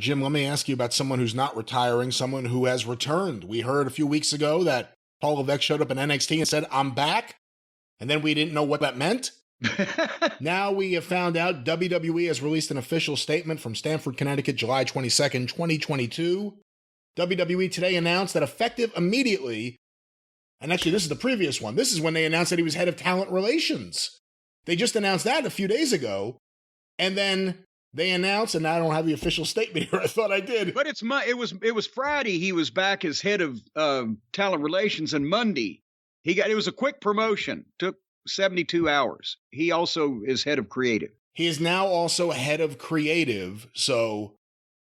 Jim, let me ask you about someone who's not retiring, someone who has returned. We heard a few weeks ago that Paul Levesque showed up in NXT and said, "I'm back." And then we didn't know what that meant. Now we have found out WWE has released an official statement from Stamford, Connecticut, July 22nd, 2022. WWE today announced that effective immediately, and actually this is the previous one, this is when they announced that he was head of talent relations. They just announced that a few days ago, and then they announced, and I don't have the official statement here. I thought I did. But it was Friday he was back as head of talent relations, and Monday it was a quick promotion. Took 72 hours. He also is head of creative. He is now also head of creative. So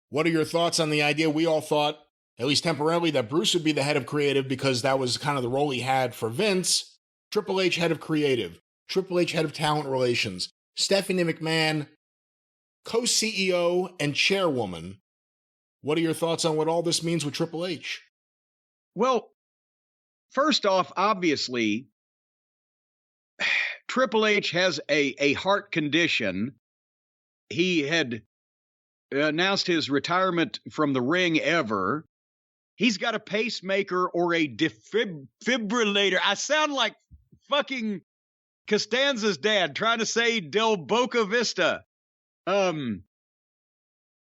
what are your thoughts on the idea? We all thought, at least temporarily, that Bruce would be the head of creative because that was kind of the role he had for Vince. Triple H head of creative. Triple H head of talent relations. Stephanie McMahon, co-CEO and chairwoman. What are your thoughts on what all this means with Triple H? Well, first off, obviously, Triple H has a heart condition. He had announced his retirement from the ring ever. He's got a pacemaker or a defibrillator. I sound like fucking Costanza's dad trying to say Del Boca Vista.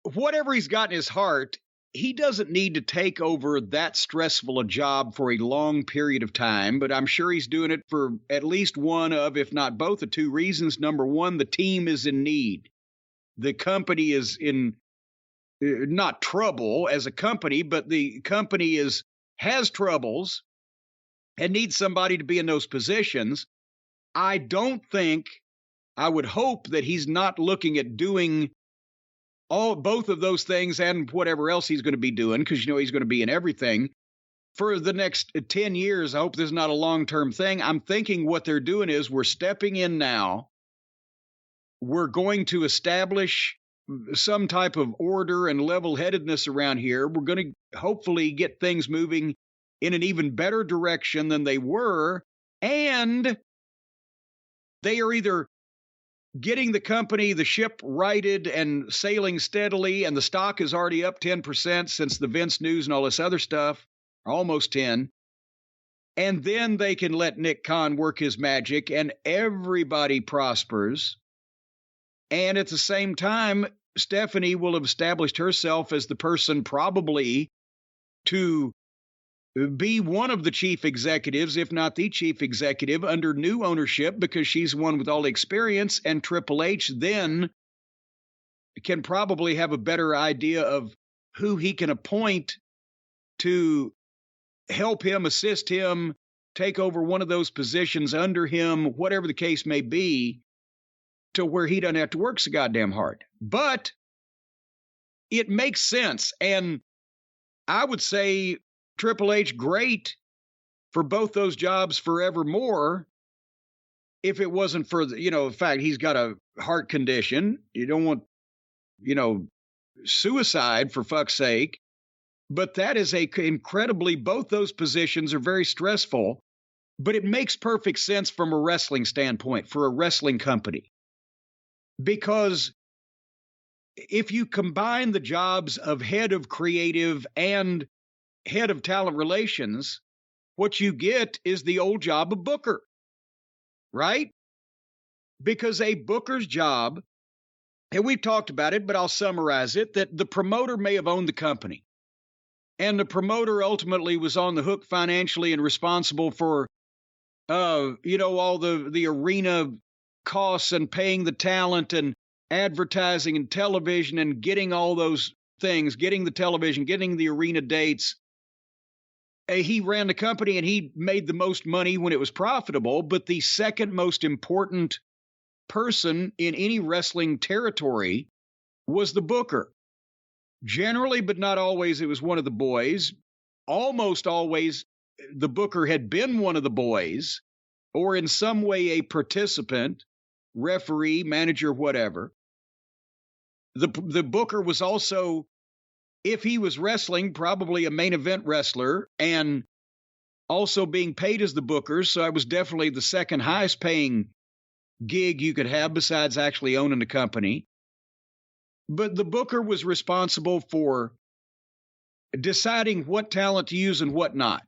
Whatever he's got in his heart, he doesn't need to take over that stressful a job for a long period of time, but I'm sure he's doing it for at least one of, if not both, of two reasons. Number one, the team is in need. The company is in not trouble as a company, but the company has troubles and needs somebody to be in those positions. I would hope that he's not looking at doing both of those things and whatever else he's going to be doing, because he's going to be in everything for the next 10 years. I hope this is not a long-term thing. I'm thinking what they're doing is we're stepping in now. We're going to establish some type of order and level-headedness around here. We're going to hopefully get things moving in an even better direction than they were, and they are either getting the company, the ship righted and sailing steadily, and the stock is already up 10% since the Vince news and all this other stuff, almost 10. And then they can let Nick Khan work his magic and everybody prospers. And at the same time, Stephanie will have established herself as the person probably to be one of the chief executives, if not the chief executive, under new ownership, because she's one with all the experience, and Triple H then can probably have a better idea of who he can appoint to help him, assist him, take over one of those positions under him, whatever the case may be, to where he doesn't have to work so goddamn hard. But it makes sense, and I would say Triple H, great for both those jobs forevermore. If it wasn't for the fact he's got a heart condition, you don't want, suicide for fuck's sake. But that is both those positions are very stressful, but it makes perfect sense from a wrestling standpoint for a wrestling company. Because if you combine the jobs of head of creative and head of talent relations, what you get is the old job of booker, right? Because a booker's job, and we've talked about it, but I'll summarize it, that the promoter may have owned the company, and the promoter ultimately was on the hook financially and responsible for, all the arena costs and paying the talent and advertising and television and getting all those things, getting the television, getting the arena dates. He ran the company and he made the most money when it was profitable, but the second most important person in any wrestling territory was the booker. Generally, but not always, it was one of the boys. Almost always, the booker had been one of the boys, or in some way a participant, referee, manager, whatever. The booker was also, if he was wrestling, probably a main event wrestler, and also being paid as the booker. So I was definitely the second highest paying gig you could have besides actually owning the company. But the booker was responsible for deciding what talent to use and what not.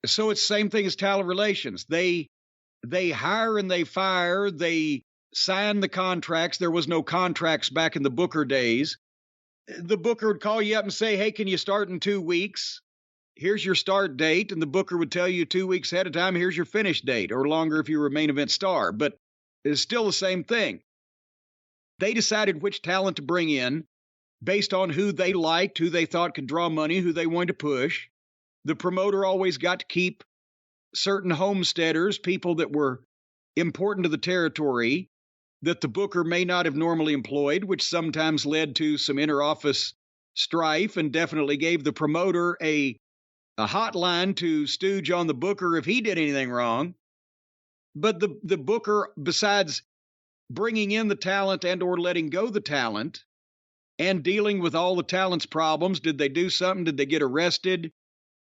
So it's the same thing as talent relations. They hire and they fire. They sign the contracts. There was no contracts back in the booker days. The booker would call you up and say, hey, can you start in 2 weeks? Here's your start date. And the booker would tell you 2 weeks ahead of time, here's your finish date, or longer if you were a main event star. But it's still the same thing. They decided which talent to bring in based on who they liked, who they thought could draw money, who they wanted to push. The promoter always got to keep certain homesteaders, people that were important to the territory that the booker may not have normally employed, which sometimes led to some inter-office strife and definitely gave the promoter a hotline to stooge on the booker if he did anything wrong. But the booker, besides bringing in the talent and or letting go the talent and dealing with all the talent's problems, did they do something? Did they get arrested?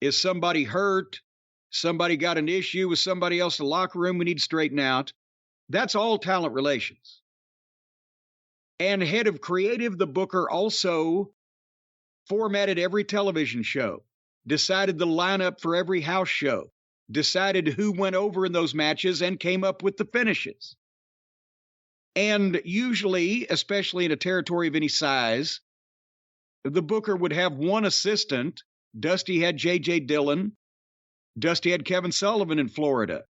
Is somebody hurt? Somebody got an issue with somebody else in the locker room we need to straighten out? That's all talent relations. And head of creative, the booker also formatted every television show, decided the lineup for every house show, decided who went over in those matches, and came up with the finishes. And usually, especially in a territory of any size, the booker would have one assistant. Dusty had J.J. Dillon. Dusty had Kevin Sullivan in Florida.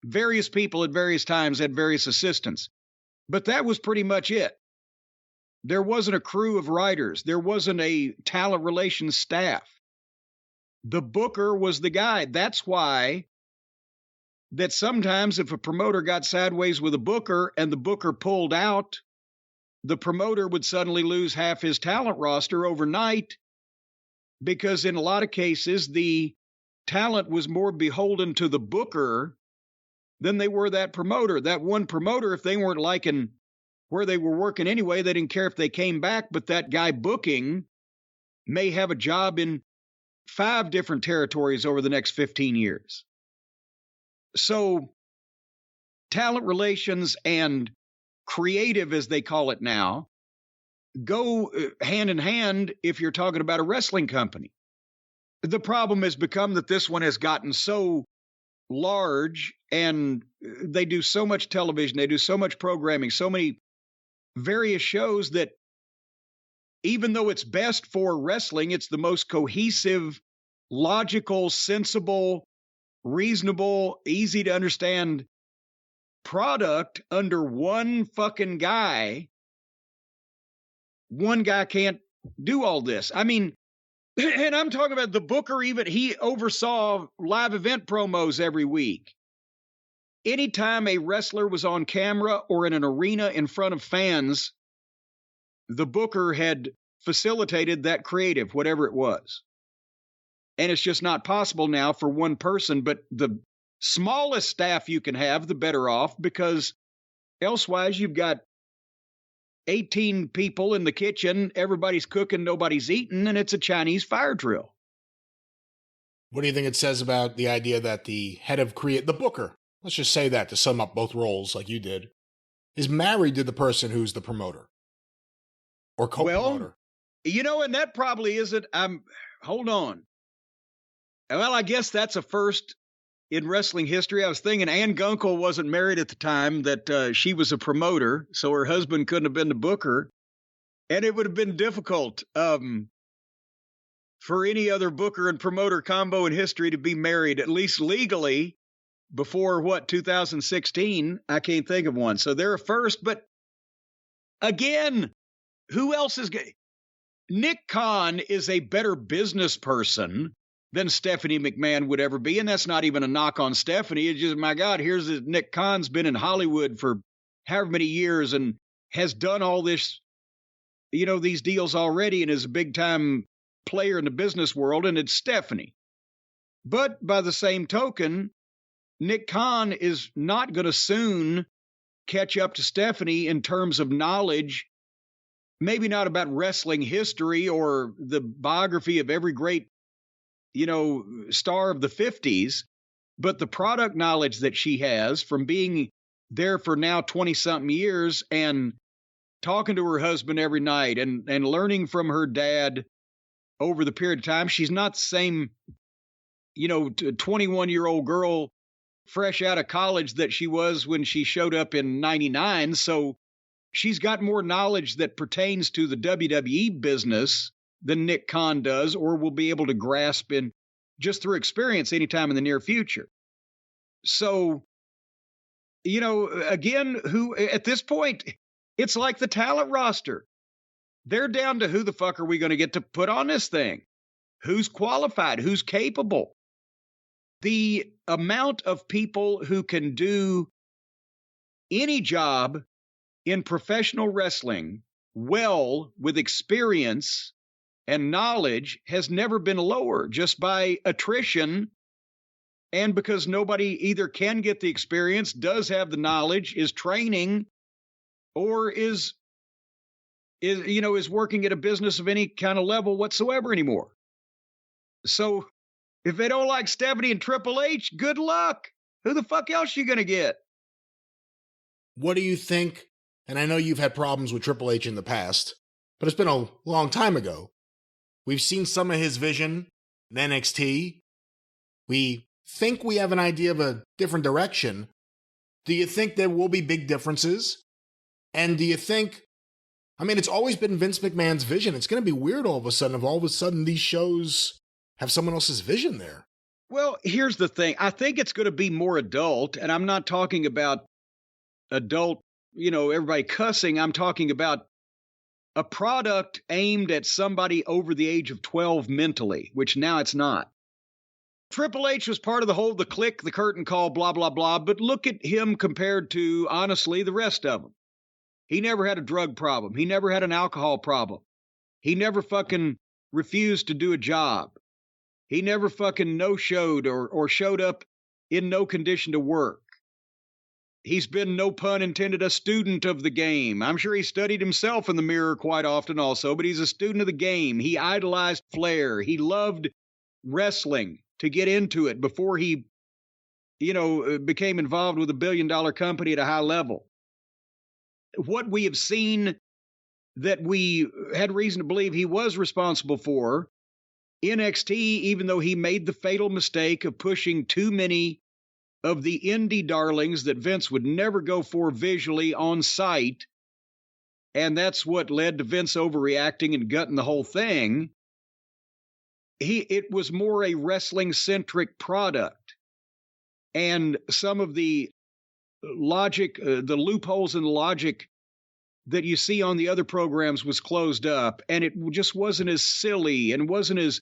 Various people at various times had various assistants. But that was pretty much it. There wasn't a crew of writers. There wasn't a talent relations staff. The booker was the guy. That's why that sometimes if a promoter got sideways with a booker and the booker pulled out, the promoter would suddenly lose half his talent roster overnight, because in a lot of cases, the talent was more beholden to the booker than they were that promoter. That one promoter, if they weren't liking where they were working anyway, they didn't care if they came back, but that guy booking may have a job in 5 different territories over the next 15 years. So talent relations and creative, as they call it now, go hand in hand if you're talking about a wrestling company. The problem has become that this one has gotten so large and they do so much television, they do so much programming, so many various shows that even though it's best for wrestling, it's the most cohesive, logical, sensible, reasonable, easy to understand product under one fucking guy. One guy can't do all this. I mean, and I'm talking about the booker, even he oversaw live event promos every week. Anytime a wrestler was on camera or in an arena in front of fans, the booker had facilitated that creative, whatever it was. And it's just not possible now for one person, but the smallest staff you can have, the better off, because elsewise you've got 18 people in the kitchen, everybody's cooking, nobody's eating, and it's a Chinese fire drill. What do you think it says about the idea that the head of the booker, let's just say that to sum up both roles like you did, is married to the person who's the promoter or co-promoter? Well, and that probably isn't, hold on. Well, I guess that's a first in wrestling history. I was thinking Ann Gunkel wasn't married at the time, that she was a promoter, so her husband couldn't have been the booker. And it would have been difficult for any other booker and promoter combo in history to be married, at least legally, before, 2016? I can't think of one. So they're a first. But again, who else is Nick Khan is a better business person than Stephanie McMahon would ever be. And that's not even a knock on Stephanie. It's just, my God, here's Nick Khan's been in Hollywood for however many years and has done all this, these deals already, and is a big time player in the business world. And it's Stephanie. But by the same token, Nick Khan is not going to soon catch up to Stephanie in terms of knowledge, maybe not about wrestling history or the biography of every great star of the 50s, but the product knowledge that she has from being there for now 20-something years and talking to her husband every night and learning from her dad over the period of time. She's not the same, 21-year-old girl fresh out of college that she was when she showed up in 99. So she's got more knowledge that pertains to the WWE business than Nick Khan does, or will be able to grasp in just through experience anytime in the near future. So, again, who at this point, it's like the talent roster. They're down to who the fuck are we going to get to put on this thing? Who's qualified? Who's capable? The amount of people who can do any job in professional wrestling well with experience and knowledge has never been lower, just by attrition. And because nobody either can get the experience, does have the knowledge, is training, or is working at a business of any kind of level whatsoever anymore. So if they don't like Stephanie and Triple H, good luck. Who the fuck else are you going to get? What do you think? And I know you've had problems with Triple H in the past, but it's been a long time ago. We've seen some of his vision in NXT. We think we have an idea of a different direction. Do you think there will be big differences? And do you think, it's always been Vince McMahon's vision. It's going to be weird all of a sudden these shows have someone else's vision there. Well, here's the thing. I think it's going to be more adult, and I'm not talking about adult, everybody cussing. I'm talking about a product aimed at somebody over the age of 12 mentally, which now it's not. Triple H was part of the click, the curtain call, blah, blah, blah. But look at him compared to, honestly, the rest of them. He never had a drug problem. He never had an alcohol problem. He never fucking refused to do a job. He never fucking no-showed or showed up in no condition to work. He's been, no pun intended, a student of the game. I'm sure he studied himself in the mirror quite often also, but he's a student of the game. He idolized Flair. He loved wrestling to get into it before he, became involved with a billion-dollar company at a high level. What we have seen that we had reason to believe he was responsible for, NXT, even though he made the fatal mistake of pushing too many of the indie darlings that Vince would never go for visually on site, and that's what led to Vince overreacting and gutting the whole thing. It was more a wrestling-centric product, and some of the logic, the loopholes in the logic that you see on the other programs was closed up, and it just wasn't as silly and wasn't as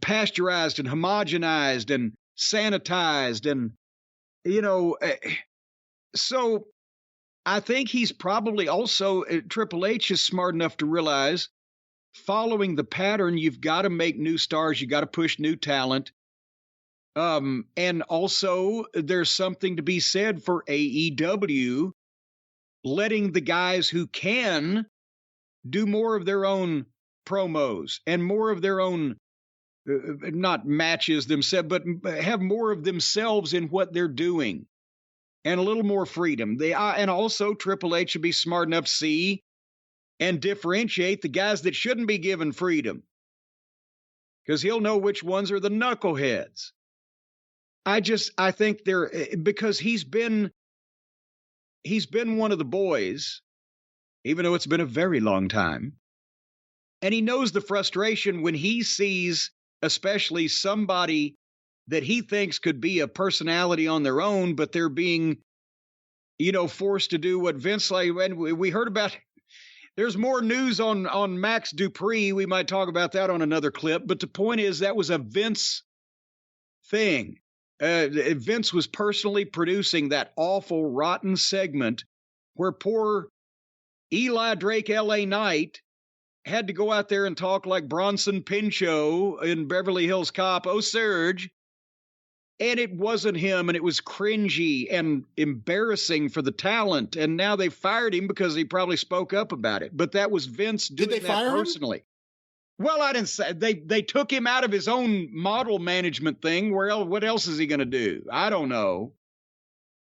pasteurized and homogenized and sanitized. And, so I think he's probably also, Triple H is smart enough to realize, following the pattern, you've got to make new stars, you got to push new talent. And also there's something to be said for AEW letting the guys who can do more of their own promos and more of their own, not matches themselves, but have more of themselves in what they're doing and a little more freedom. And also Triple H should be smart enough to see and differentiate the guys that shouldn't be given freedom, because he'll know which ones are the knuckleheads. I think because he's been one of the boys, even though it's been a very long time. And he knows the frustration when he sees, especially somebody that he thinks could be a personality on their own, but they're being, forced to do what Vince, and we heard about. There's more news on Max Dupree. We might talk about that on another clip. But the point is, that was a Vince thing. Vince was personally producing that awful, rotten segment where poor Eli Drake L.A. Knight had to go out there and talk like Bronson Pinchot in Beverly Hills Cop, oh, Surge. And it wasn't him, and it was cringy and embarrassing for the talent. And now they fired him because he probably spoke up about it. But that was Vince doing that personally. Him? Well, I didn't say they took him out of his own model management thing. What else is he going to do? I don't know.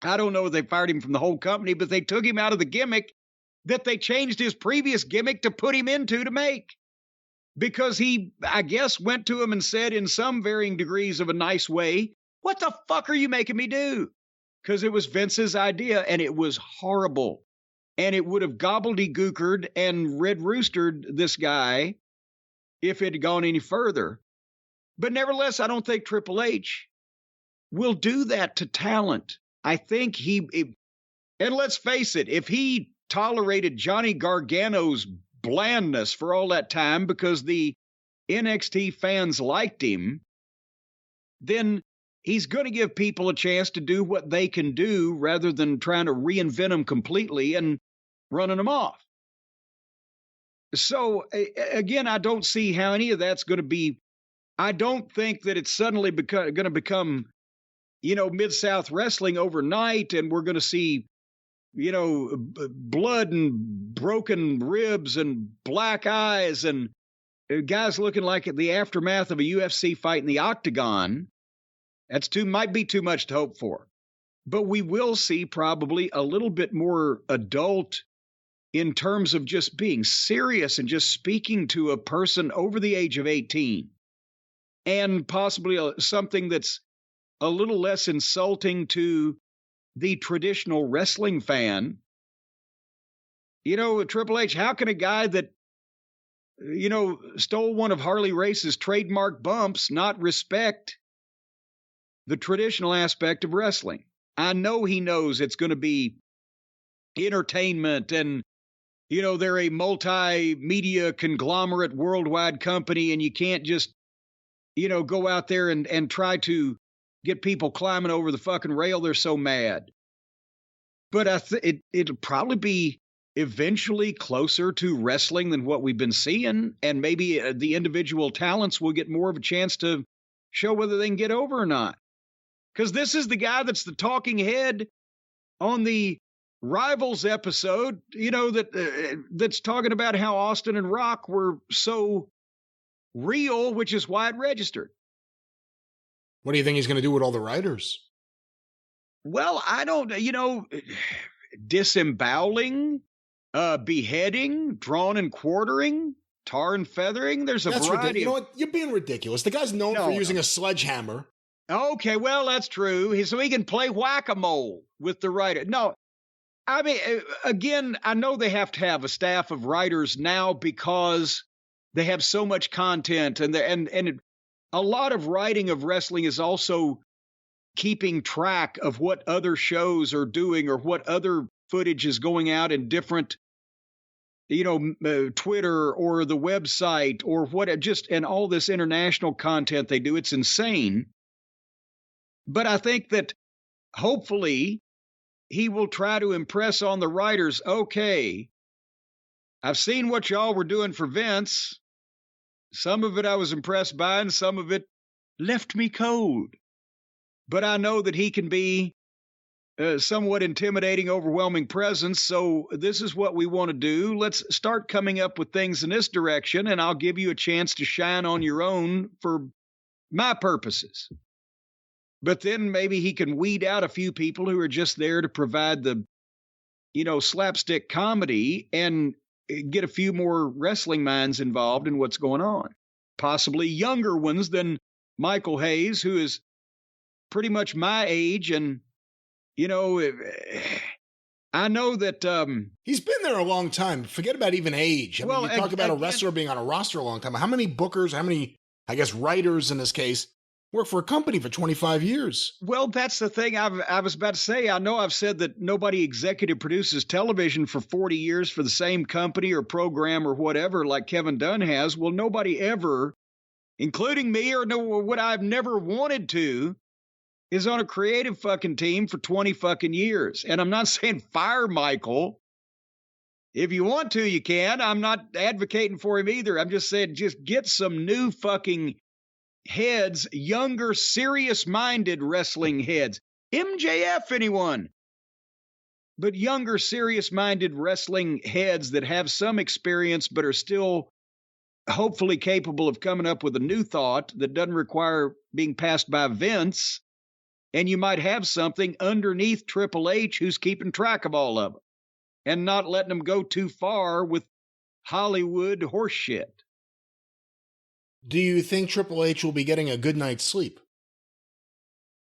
I don't know if they fired him from the whole company, but they took him out of the gimmick that they changed his previous gimmick to put him into to make. Because he, I guess, went to him and said in some varying degrees of a nice way, what the fuck are you making me do? Because it was Vince's idea, and it was horrible. And it would have gobbledygookered and red roostered this guy if it had gone any further. But nevertheless, I don't think Triple H will do that to talent. I think and let's face it, if he tolerated Johnny Gargano's blandness for all that time because the NXT fans liked him, then he's going to give people a chance to do what they can do rather than trying to reinvent them completely and running them off. So, again, I don't see how any of that's going to be. I don't think that it's suddenly going to become, Mid-South Wrestling overnight, and we're going to see, blood and broken ribs and black eyes and guys looking like the aftermath of a UFC fight in the octagon. Might be too much to hope for. But we will see probably a little bit more adult in terms of just being serious and just speaking to a person over the age of 18. And possibly something that's a little less insulting to the traditional wrestling fan. Triple H, how can a guy that, stole one of Harley Race's trademark bumps not respect the traditional aspect of wrestling? I know he knows it's going to be entertainment and, they're a multimedia conglomerate worldwide company and you can't just, go out there and try to get people climbing over the fucking rail. They're so mad. But it'll probably be eventually closer to wrestling than what we've been seeing. And maybe the individual talents will get more of a chance to show whether they can get over or not. Because this is the guy that's the talking head on the Rivals episode, that's talking about how Austin and Rock were so real, which is why it registered. What do you think he's going to do with all the writers? Well, I don't, disemboweling, beheading, drawn and quartering, tar and feathering. There's a variety. You know what? You're being ridiculous. The guy's known for using a sledgehammer. Okay, well, that's true. So he can play whack-a-mole with the writer. No, I mean, again, I know they have to have a staff of writers now because they have so much content, and a lot of writing of wrestling is also keeping track of what other shows are doing or what other footage is going out in different, Twitter or the website or and all this international content they do. It's insane. But I think that hopefully he will try to impress on the writers, okay, I've seen what y'all were doing for Vince. Some of it I was impressed by, and some of it left me cold. But I know that he can be somewhat intimidating, overwhelming presence, so this is what we want to do. Let's start coming up with things in this direction, and I'll give you a chance to shine on your own for my purposes. But then maybe he can weed out a few people who are just there to provide the, slapstick comedy and get a few more wrestling minds involved in what's going on. Possibly younger ones than Michael Hayes, who is pretty much my age. And, I know that... he's been there a long time. Forget about even age. I mean, you talk about a wrestler being on a roster a long time. How many bookers, how many, writers in this case, work for a company for 25 years. Well, that's the thing I was about to say. I know I've said that nobody executive produces television for 40 years for the same company or program or whatever like Kevin Dunn has. Well, nobody ever, including me or what I've never wanted to, is on a creative fucking team for 20 fucking years. And I'm not saying fire Michael. If you want to, you can. I'm not advocating for him either. I'm just saying just get some new fucking heads, younger, serious-minded wrestling heads. MJF, anyone. But younger, serious-minded wrestling heads that have some experience but are still hopefully capable of coming up with a new thought that doesn't require being passed by Vince. And you might have something underneath Triple H who's keeping track of all of it. and not letting them go too far with Hollywood horse shit. Do you think Triple H will be getting a good night's sleep?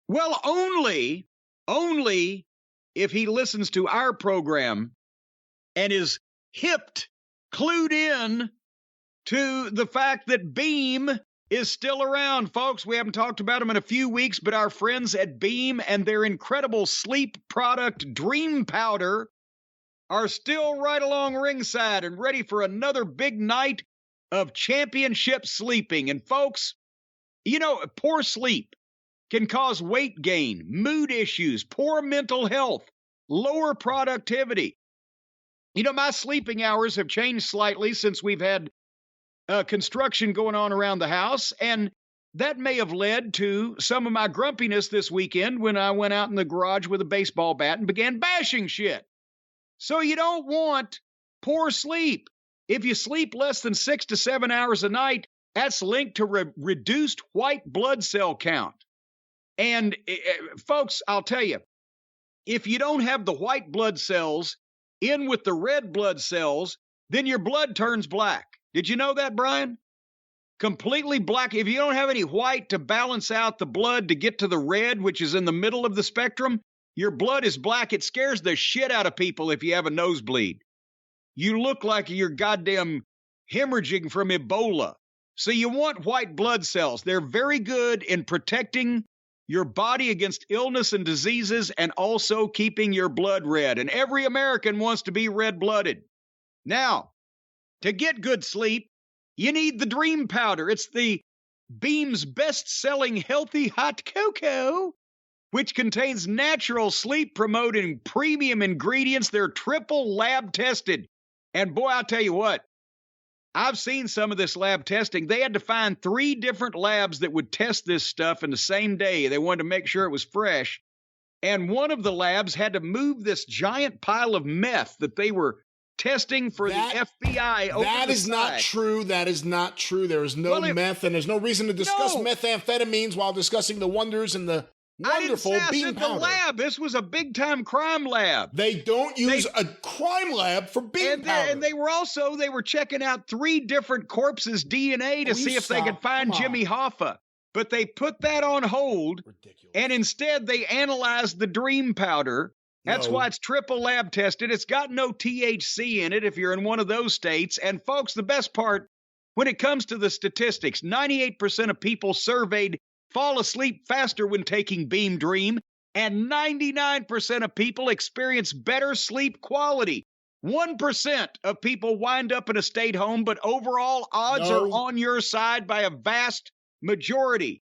Well, only if he listens to our program and is clued in to the fact that Beam is still around, folks. We haven't talked about them in a few weeks, but our friends at Beam and their incredible sleep product, Dream Powder, are still right along ringside and ready for another big night of championship sleeping. And folks, you know, poor sleep can cause weight gain, mood issues, poor mental health, lower productivity. You know, my sleeping hours have changed slightly since we've had construction going on around the house, and that may have led to some of my grumpiness this weekend when I went out in the garage with a baseball bat and began bashing shit. So you don't want poor sleep. If you sleep less than 6 to 7 hours a night, that's linked to reduced white blood cell count. And folks, I'll tell you, if you don't have the white blood cells in with the red blood cells, then your blood turns black. Did you know that, Brian? Completely black. If you don't have any white to balance out the blood to get to the red, which is in the middle of the spectrum, your blood is black. It scares the shit out of people if you have a nosebleed. You look like you're goddamn hemorrhaging from Ebola. So you want white blood cells. They're very good in protecting your body against illness and diseases and also keeping your blood red. And every American wants to be red-blooded. Now, to get good sleep, you need the Dream Powder. It's the Beam's best-selling healthy hot cocoa, which contains natural sleep-promoting premium ingredients. They're triple lab-tested. And boy, I'll tell you what, I've seen some of this lab testing. They had to find 3 different labs that would test this stuff in the same day. They wanted to make sure it was fresh. And one of the labs had to move this giant pile of meth that they were testing for the FBI over That the is side. not true. That is not true. There is no meth, and there's no reason to discuss methamphetamines while discussing the wonders and the wonderful Beam powder. The lab. This was a big-time crime lab. They don't use a crime lab for Beam powder. And they were checking out 3 different corpses' DNA to see if they could find Jimmy Hoffa. But they put that on hold. Ridiculous. And instead they analyzed the Dream Powder. That's why it's triple lab tested. It's got no THC in it if you're in one of those states. And folks, the best part, when it comes to the statistics, 98% of people surveyed fall asleep faster when taking Beam Dream, and 99% of people experience better sleep quality. 1% of people wind up in a state home, but overall odds are on your side by a vast majority.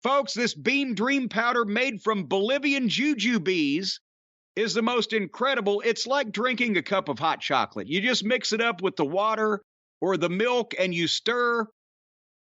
Folks, this Beam Dream Powder made from Bolivian jujubes is the most incredible. It's like drinking a cup of hot chocolate. You just mix it up with the water or the milk and you stir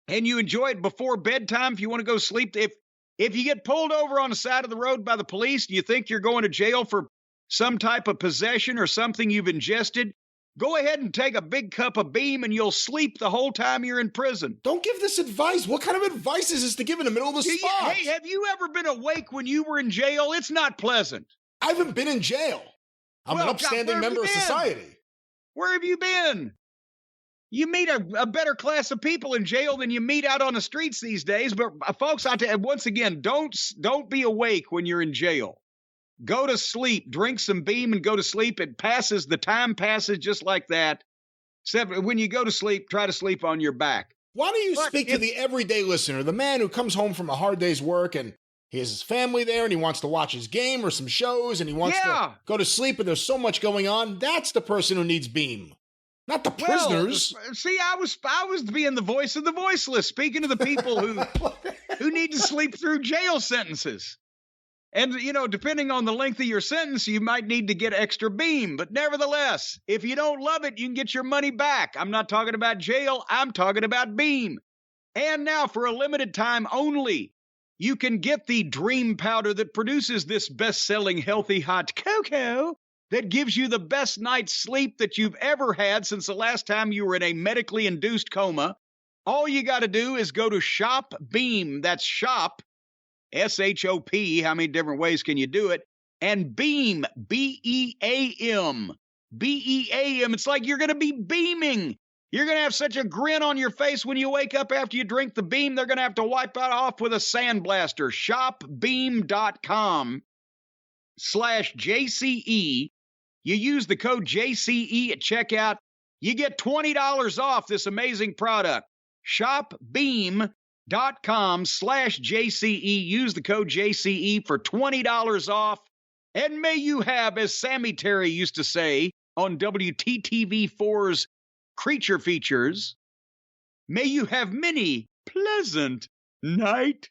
and you enjoy it before bedtime if you want to go sleep. If you get pulled over on the side of the road by the police, do you think you're going to jail for some type of possession or something you've ingested? Go ahead and take a big cup of Beam and you'll sleep the whole time you're in prison. Don't give this advice. What kind of advice is this to give in the middle of the spot? Hey, have you ever been awake when you were in jail? It's not pleasant. I haven't been in jail. I'm an upstanding member of society. Where have you been? You meet a better class of people in jail than you meet out on the streets these days. But folks, I tell you, once again, don't be awake when you're in jail. Go to sleep, drink some Beam and go to sleep. It passes, the time passes just like that. Except when you go to sleep, try to sleep on your back. Why don't you speak to the everyday listener, the man who comes home from a hard day's work and he has his family there and he wants to watch his game or some shows and he wants to go to sleep and there's so much going on? That's the person who needs Beam. Not the prisoners. See, I was being the voice of the voiceless, speaking to the people who need to sleep through jail sentences. And, you know, depending on the length of your sentence, you might need to get extra Beam. But nevertheless, if you don't love it, you can get your money back. I'm not talking about jail. I'm talking about Beam. And now, for a limited time only, you can get the Dream Powder that produces this best-selling healthy hot cocoa that gives you the best night's sleep that you've ever had since the last time you were in a medically induced coma. All you got to do is go to Shop Beam. That's Shop, S-H-O-P. How many different ways can you do it? And Beam, B-E-A-M. B-E-A-M. It's like you're going to be beaming. You're going to have such a grin on your face when you wake up after you drink the Beam. They're going to have to wipe it off with a sandblaster. Shopbeam.com/JCE. You use the code JCE at checkout. You get $20 off this amazing product. Shopbeam.com/JCE. Use the code JCE for $20 off. And may you have, as Sammy Terry used to say on WTTV4's Creature Features, may you have many pleasant nightmares.